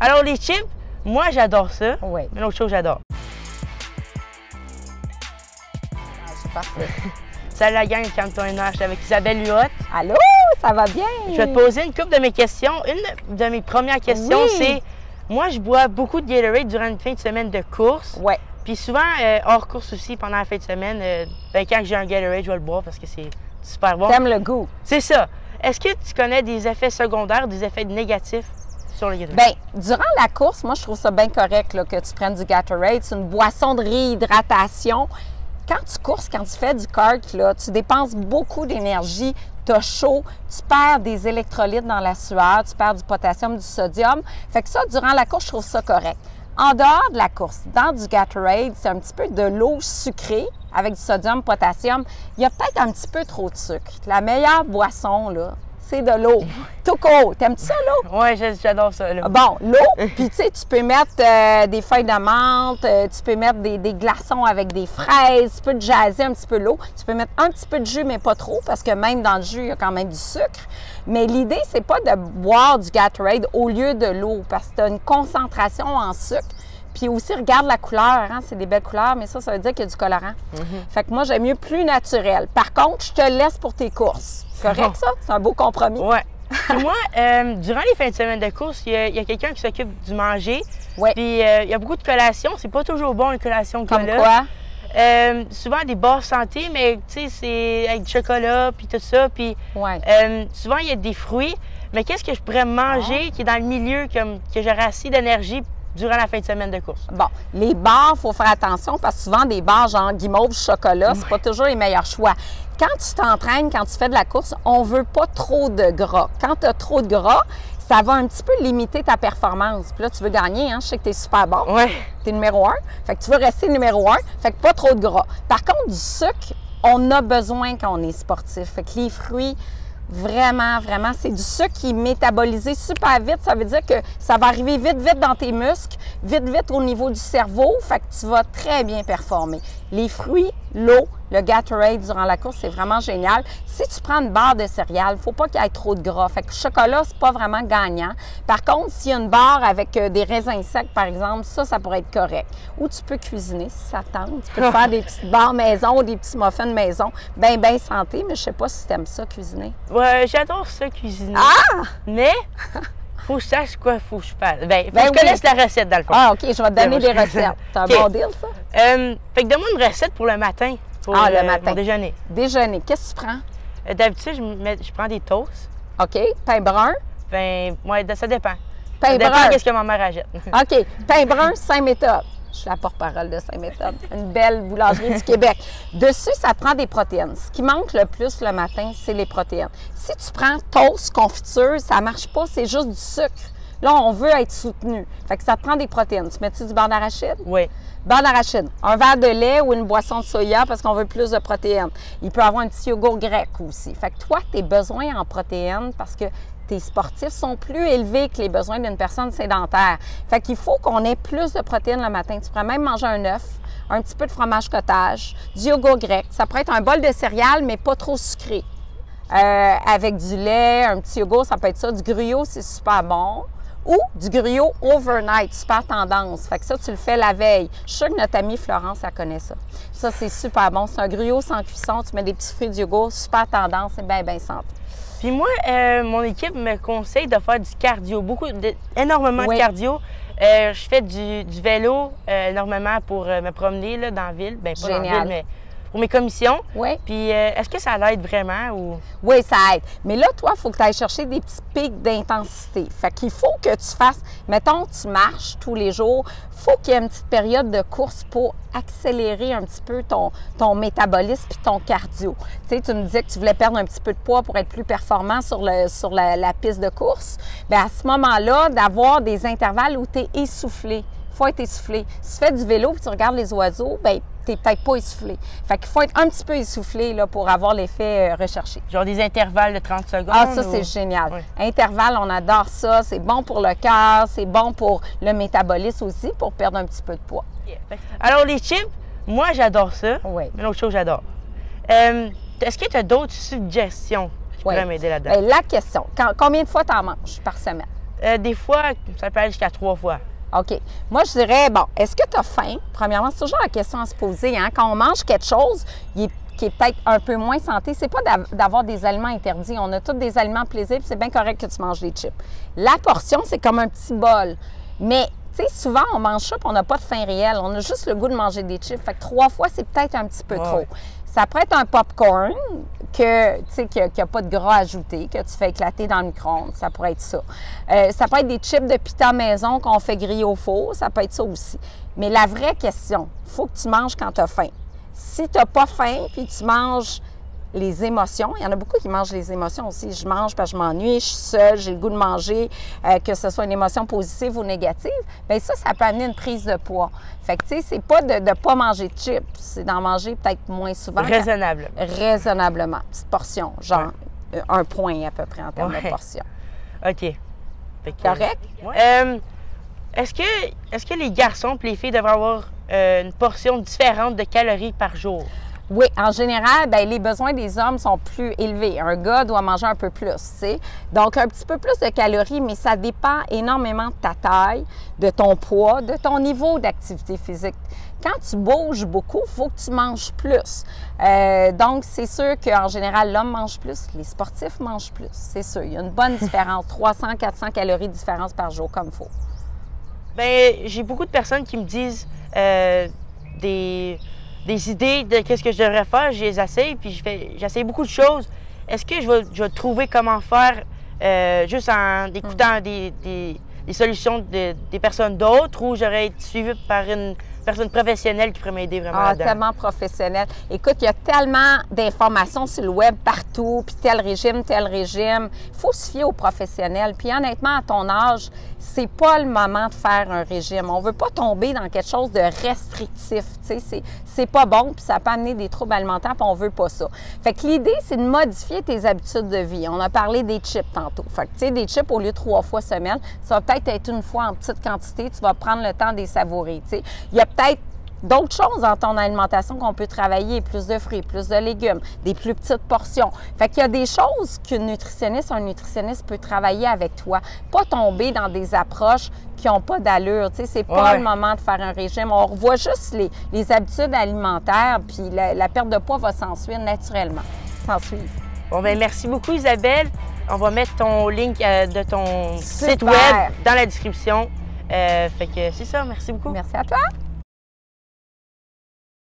Alors, les chips, moi, j'adore ça. Oui. Une autre chose, j'adore. C'est parfait. Salut la gang, Canton NH, je suis avec Isabelle Huot. Allô, ça va bien? Je vais te poser une couple de mes questions. Une de mes premières questions, Oui. c'est... Moi, je bois beaucoup de Gatorade durant une fin de semaine de course. Oui. Puis souvent, hors course aussi, pendant la fin de semaine, quand j'ai un Gatorade, je vais le boire parce que c'est super bon. T'aimes le goût? C'est ça. Est-ce que tu connais des effets secondaires, des effets négatifs sur le Gatorade? Bien, durant la course, moi, je trouve ça bien correct là, que tu prennes du Gatorade. C'est une boisson de réhydratation. Quand tu courses, quand tu fais du kart, là, tu dépenses beaucoup d'énergie, tu as chaud, tu perds des électrolytes dans la sueur, tu perds du potassium, du sodium. Fait que ça, durant la course, je trouve ça correct. En dehors de la course, dans du Gatorade, c'est un petit peu de l'eau sucrée avec du sodium, potassium. Il y a peut-être un petit peu trop de sucre. La meilleure boisson, là, c'est de l'eau. Tout court. T'aimes-tu ça, l'eau? Oui, j'adore ça. Là. Bon, l'eau, puis tu sais, tu peux mettre des feuilles de menthe, tu peux mettre des glaçons avec des fraises, tu peux jazzer un petit peu l'eau, tu peux mettre un petit peu de jus, mais pas trop, parce que même dans le jus, il y a quand même du sucre. Mais l'idée, c'est pas de boire du Gatorade au lieu de l'eau, parce que tu as une concentration en sucre. Puis aussi, regarde la couleur, hein? C'est des belles couleurs, mais ça veut dire qu'il y a du colorant. Fait que moi, j'aime mieux plus naturel. Par contre, je te laisse pour tes courses. C'est correct, ça? C'est un beau compromis. Oui. Puis moi, durant les fins de semaine de course, il y a quelqu'un qui s'occupe du manger. Oui. Puis il y a beaucoup de collations. C'est pas toujours bon, une collation Comme là. quoi? Souvent des barres santé, mais tu sais, c'est avec du chocolat, puis tout ça. Puis Ouais. souvent, il y a des fruits. Mais qu'est-ce que je pourrais manger qui est dans le milieu, que j'aurais assez d'énergie durant la fin de semaine de course? Bon, les barres, il faut faire attention parce que souvent, des barres genre guimauve, chocolat, c'est pas toujours les meilleurs choix. Quand tu t'entraînes, quand tu fais de la course, on veut pas trop de gras. Quand tu as trop de gras, ça va un petit peu limiter ta performance. Puis là, tu veux gagner, hein? Je sais que tu es super bon. Oui. Tu es numéro 1. Fait que tu veux rester numéro 1. Fait que pas trop de gras. Par contre, du sucre, on a besoin quand on est sportif. Fait que les fruits, vraiment, vraiment, c'est du sucre qui est métabolisé super vite. Ça veut dire que ça va arriver vite, vite dans tes muscles, vite, vite au niveau du cerveau. Fait que tu vas très bien performer. Les fruits, l'eau, le Gatorade durant la course, c'est vraiment génial. Si tu prends une barre de céréales, il ne faut pas qu'il y ait trop de gras. Fait que le chocolat, c'est pas vraiment gagnant. Par contre, s'il y a une barre avec des raisins secs, par exemple, ça pourrait être correct. Ou tu peux cuisiner si ça tente. Tu peux te faire des petites barres maison ou des petits muffins maison. Bien santé, mais je sais pas si tu aimes ça, cuisiner. Ouais, j'adore ça, cuisiner. Ah! Mais, faut que je sache quoi faut que je fasse. Ben, faut Ben que je oui. connaisse la recette, dans le fond. Ah, OK, je vais te donner Ben, des moi, recettes. C'est un OK. bon deal, ça? Fait que donne-moi une recette pour le matin. Pour le matin. mon déjeuner. Déjeuner, qu'est-ce que tu prends? D'habitude, je prends des toasts. OK, pain brun. Ben, ouais, ça dépend. Pain Ça dépend brun. qu'est-ce que ma mère achète. OK. Pain brun, Saint-Méthode. Je suis la porte-parole de Saint-Méthode. Une belle boulangerie du Québec. Dessus, ça prend des protéines. Ce qui manque le plus le matin, c'est les protéines. Si tu prends toast, confiture, ça ne marche pas, c'est juste du sucre. Là, on veut être soutenu. Fait que ça te prend des protéines. Tu mets-tu du beurre d'arachide? Oui. Beurre d'arachide. Un verre de lait ou une boisson de soya parce qu'on veut plus de protéines. Il peut avoir un petit yogourt grec aussi. Fait que toi, tes besoins en protéines, parce que tes sportifs sont plus élevés que les besoins d'une personne sédentaire. Fait qu'il faut qu'on ait plus de protéines le matin. Tu pourrais même manger un œuf, un petit peu de fromage cottage, du yogourt grec. Ça pourrait être un bol de céréales, mais pas trop sucré. Avec du lait, un petit yogourt, ça peut être ça. Du gruyot, c'est super bon. Ou du gruyot overnight, super tendance. Fait que ça, tu le fais la veille. Je suis sûre que notre amie Florence, elle connaît ça. Ça, c'est super bon. C'est un gruyot sans cuisson. Tu mets des petits fruits de yogourt, super tendance, c'est bien santé. Puis moi, mon équipe me conseille de faire du cardio, énormément Oui. de cardio. Je fais du vélo énormément pour me promener là, dans la ville. Bien, pas dans la Génial. ville, mais pour mes commissions. Oui. Puis est-ce que ça l'aide vraiment ou... Oui, ça aide. Mais là, toi, il faut que tu ailles chercher des petits pics d'intensité. Fait qu'il faut que tu fasses, mettons, tu marches tous les jours, il faut qu'il y ait une petite période de course pour accélérer un petit peu ton métabolisme puis ton cardio. Tu sais, tu me disais que tu voulais perdre un petit peu de poids pour être plus performant sur la piste de course. Bien, à ce moment-là, d'avoir des intervalles où tu es essoufflé. Il faut être essoufflé. Si tu fais du vélo et tu regardes les oiseaux, bien, tu n'es peut-être pas essoufflé. Fait qu'il faut être un petit peu essoufflé là, pour avoir l'effet recherché. Genre des intervalles de 30 secondes? Ah, ça, ou... c'est génial. Oui. Intervalle, on adore ça. C'est bon pour le cœur, c'est bon pour le métabolisme aussi, pour perdre un petit peu de poids. Alors, les chips, moi, j'adore ça. Oui. Une autre chose, j'adore. Est-ce que tu as d'autres suggestions qui Oui. pourraient m'aider là-dedans? Bien, la question, combien de fois tu en manges par semaine? Des fois, ça peut aller jusqu'à 3 fois. OK. Moi, je dirais, bon, est-ce que tu as faim? Premièrement, c'est toujours la question à se poser. Hein? Quand on mange quelque chose qui est peut-être un peu moins santé, c'est pas d'avoir des aliments interdits. On a tous des aliments plaisir, puis c'est bien correct que tu manges des chips. La portion, c'est comme un petit bol. Mais, tu sais, souvent, on mange ça, puis on n'a pas de faim réelle. On a juste le goût de manger des chips. Fait que 3 fois, c'est peut-être un petit peu trop. Ça pourrait être un popcorn qui n'a pas de gras ajouté, que tu fais éclater dans le micro-ondes. Ça pourrait être ça. Ça peut être des chips de pita maison qu'on fait griller au four. Ça peut être ça aussi. Mais la vraie question, il faut que tu manges quand tu as faim. Si tu n'as pas faim, puis tu manges les émotions, il y en a beaucoup qui mangent les émotions aussi. Je mange parce que je m'ennuie, je suis seule, j'ai le goût de manger, que ce soit une émotion positive ou négative, bien ça peut amener une prise de poids. Fait que, tu sais, c'est pas de ne pas manger de chips, c'est d'en manger peut-être moins souvent. Raisonnablement. Raisonnablement. Petite portion, genre 1 point à peu près en termes de portion. OK. Fait que, correct? Est-ce que les garçons et les filles devraient avoir une portion différente de calories par jour? Oui, en général, bien, les besoins des hommes sont plus élevés. Un gars doit manger un peu plus, tu sais. Donc, un petit peu plus de calories, mais ça dépend énormément de ta taille, de ton poids, de ton niveau d'activité physique. Quand tu bouges beaucoup, il faut que tu manges plus. Donc, c'est sûr qu'en général, l'homme mange plus, les sportifs mangent plus. C'est sûr, il y a une bonne différence, 300-400 calories de différence par jour, comme il faut. Bien, j'ai beaucoup de personnes qui me disent des idées de qu'est-ce que je devrais faire, je les essaye, puis j'essaye beaucoup de choses. Est-ce que je vais trouver comment faire juste en écoutant des solutions des personnes d'autres, ou j'aurais été suivie par une personne professionnelle qui pourrait m'aider vraiment là-dedans? Tellement professionnel. Écoute, il y a tellement d'informations sur le web partout, puis tel régime, tel régime. Il faut se fier aux professionnels. Puis honnêtement, à ton âge, c'est pas le moment de faire un régime. On veut pas tomber dans quelque chose de restrictif. Tu sais, c'est pas bon, puis ça peut amener des troubles alimentaires, puis on veut pas ça. Fait que l'idée, c'est de modifier tes habitudes de vie. On a parlé des chips tantôt. Fait que, tu sais, des chips, au lieu de 3 fois semaine, ça va peut-être être une fois en petite quantité. Tu vas prendre le temps de les savourer, tu sais. Il y a peut-être d'autres choses dans ton alimentation qu'on peut travailler, plus de fruits, plus de légumes, des plus petites portions. Fait qu'il y a des choses qu'un nutritionniste peut travailler avec toi. Pas tomber dans des approches qui n'ont pas d'allure. Tu sais, c'est pas le moment de faire un régime. On revoit juste les habitudes alimentaires, puis la perte de poids va s'ensuivre naturellement. Bon, bien, merci beaucoup, Isabelle. On va mettre ton link de ton site web dans la description. Fait que c'est ça. Merci beaucoup. Merci à toi.